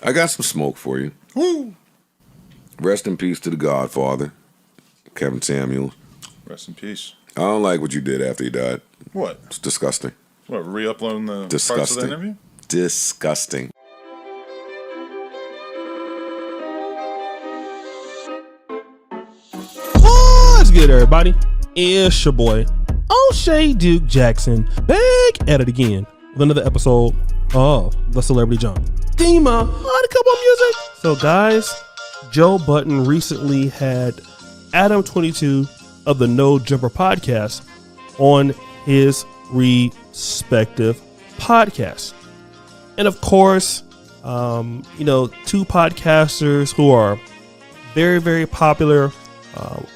I got some smoke for you. Woo! Rest in peace to the Godfather, Kevin Samuels. Rest in peace. I don't like what you did after he died. What? It's disgusting. What, re-uploading the Disgusting. parts of the interview? Disgusting. What's good, everybody? It's your boy, O'Shea Duke Jackson, back at it again with another episode of The Celebrity Jump. Theme on a couple of music. So, guys, Joe Budden recently had Adam 22 of the No Jumper podcast on his respective podcasts. And of course, two podcasters who are very, very popular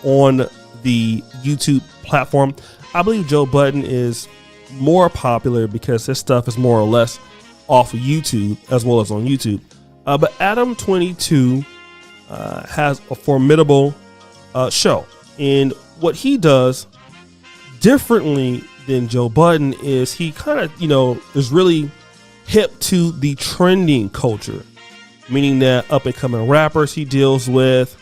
on the YouTube platform. I believe Joe Budden is more popular because his stuff is more or less off of YouTube as well as on YouTube. But Adam 22 has a formidable show. And what he does differently than Joe Budden is he kind of, is really hip to the trending culture, meaning that up and coming rappers he deals with.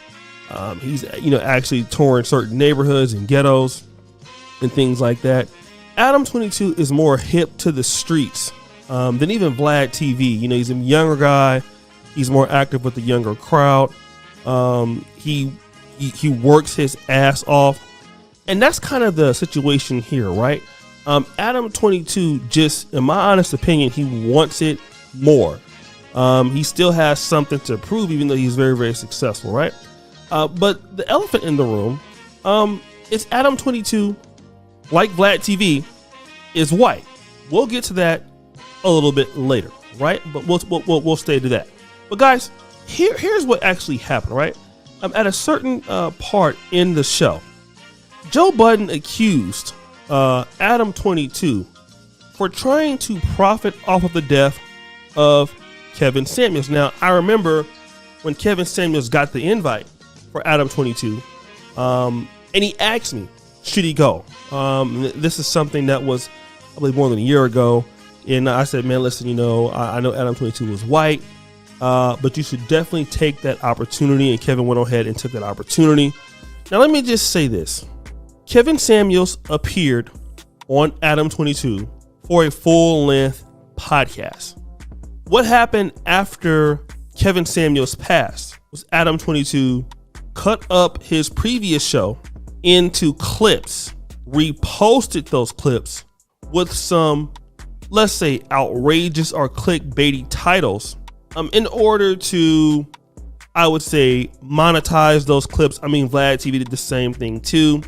He's, actually touring certain neighborhoods and ghettos and things like that. Adam 22 is more hip to the streets than even Vlad TV. He's a younger guy. He's more active with the younger crowd. He works his ass off. And that's kind of the situation here, right? Adam 22, just in my honest opinion, he wants it more. He still has something to prove, even though he's very, very successful, right? But the elephant in the room is Adam 22, like Vlad TV, is white. We'll get to that a little bit later, right? But we'll stay to that. But guys, here's what actually happened, right? At a certain part in the show, Joe Budden accused Adam 22 for trying to profit off of the death of Kevin Samuels. Now, I remember when Kevin Samuels got the invite for Adam 22, and he asked me, should he go? This is something that was, I believe, more than a year ago. And I said, man, listen, I know Adam 22 was white, but you should definitely take that opportunity. And Kevin went ahead and took that opportunity. Now, let me just say this. Kevin Samuels appeared on Adam 22 for a full-length podcast. What happened after Kevin Samuels passed was Adam 22 cut up his previous show into clips, reposted those clips with some, let's say, outrageous or clickbaity titles in order to, I would say, monetize those clips. I mean, Vlad TV did the same thing too.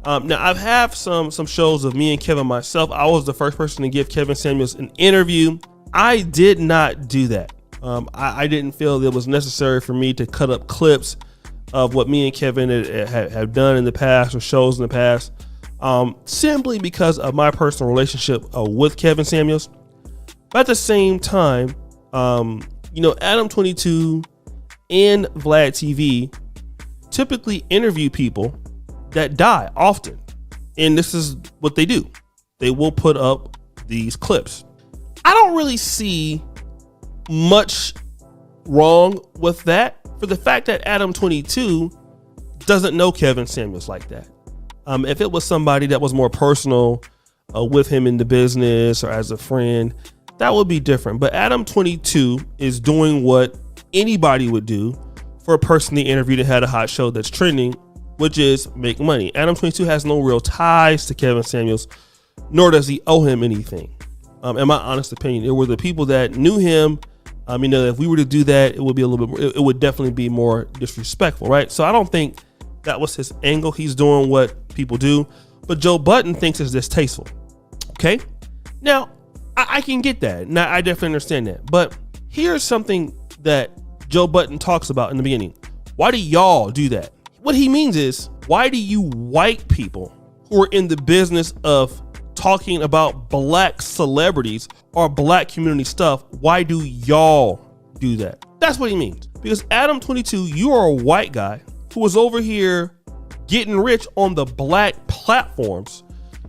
Now, I've had some shows of me and Kevin myself. I was the first person to give Kevin Samuels an interview. I did not do that. I didn't feel it was necessary for me to cut up clips of what me and Kevin have done in the past or shows in the past, simply because of my personal relationship with Kevin Samuels. But at the same time, Adam 22 and Vlad TV typically interview people that die often. And this is what they do. They will put up these clips. I don't really see much wrong with that for the fact that Adam 22 doesn't know Kevin Samuels like that. If it was somebody that was more personal with him in the business or as a friend, that would be different. But Adam 22 is doing what anybody would do for a person they interviewed that had a hot show that's trending, which is make money. Adam 22 has no real ties to Kevin Samuels, nor does he owe him anything. In my honest opinion, it were the people that knew him. If we were to do that, it would be a little bit more, it would definitely be more disrespectful, right? So I don't think that was his angle. He's doing what people do, but Joe Budden thinks it's distasteful. Okay. Now I can get that. Now I definitely understand that, but here's something that Joe Budden talks about in the beginning. Why do y'all do that? What he means is, why do you white people who are in the business of talking about black celebrities or black community stuff, why do y'all do that? That's what he means. Because Adam 22, you are a white guy who was over here getting rich on the black platforms.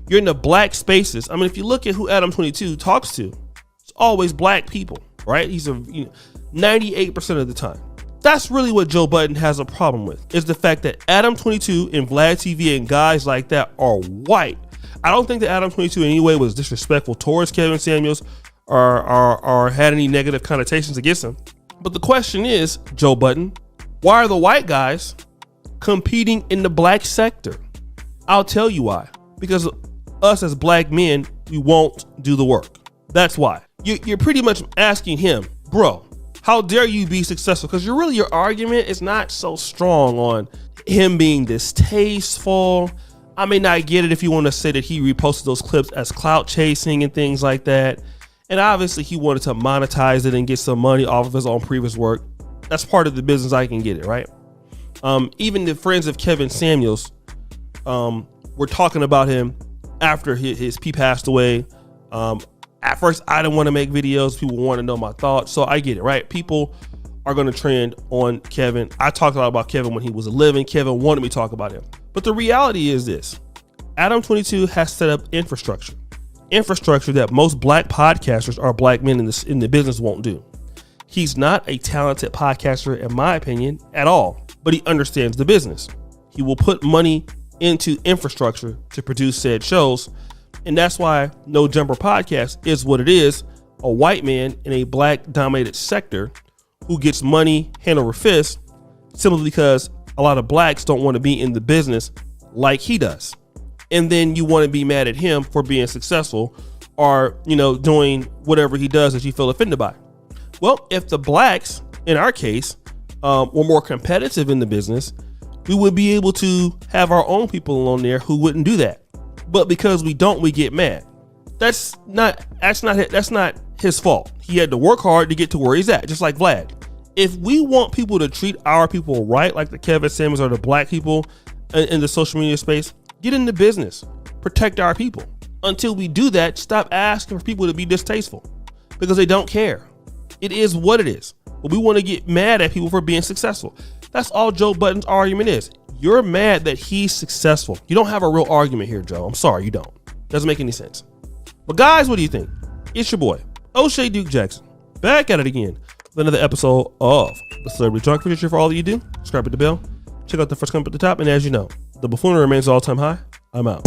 You're in the black spaces. I mean, if you look at who Adam 22 talks to, it's always black people, right? 98% of the time. That's really what Joe Budden has a problem with, is the fact that Adam22 and Vlad TV and guys like that are white. I don't think that Adam22 in any way was disrespectful towards Kevin Samuels or had any negative connotations against him. But the question is, Joe Budden, why are the white guys competing in the black sector? I'll tell you why. Because us as black men, we won't do the work. That's why. You're pretty much asking him, bro, how dare you be successful? Because your argument is not so strong on him being distasteful. I may not get it if you want to say that he reposted those clips as clout chasing and things like that. And obviously he wanted to monetize it and get some money off of his own previous work. That's part of the business. I can get it, right? Even the friends of Kevin Samuels were talking about him after he passed away. At first, I didn't want to make videos. People want to know my thoughts. So I get it, right? People are going to trend on Kevin. I talked a lot about Kevin when he was living. Kevin wanted me to talk about him. But the reality is this. Adam22 has set up infrastructure that most black podcasters or black men in the business won't do. He's not a talented podcaster, in my opinion, at all, but he understands the business. He will put money into infrastructure to produce said shows. And that's why No Jumper Podcast is what it is, a white man in a black dominated sector who gets money hand over fist simply because a lot of blacks don't want to be in the business like he does. And then you want to be mad at him for being successful or, doing whatever he does that you feel offended by. Well, if the blacks, in our case, were more competitive in the business, we would be able to have our own people on there who wouldn't do that. But because we don't, we get mad. That's not his fault. He had to work hard to get to where he's at, just like Vlad. If we want people to treat our people right, like the Kevin Samuels or the black people in the social media space, get in the business, protect our people. Until we do that, stop asking for people to be distasteful because they don't care. It is what it is. But we want to get mad at people for being successful. That's all Joe Budden's argument is. You're mad that he's successful. You don't have a real argument here, Joe. I'm sorry, you don't. Doesn't make any sense. But guys, what do you think? It's your boy, O'Shea Duke Jackson, back at it again with another episode of The Celebrity Junk. Appreciate you for all that you do. Subscribe to the bell. Check out the first comment at the top. And as you know, the buffoonery remains all-time high. I'm out.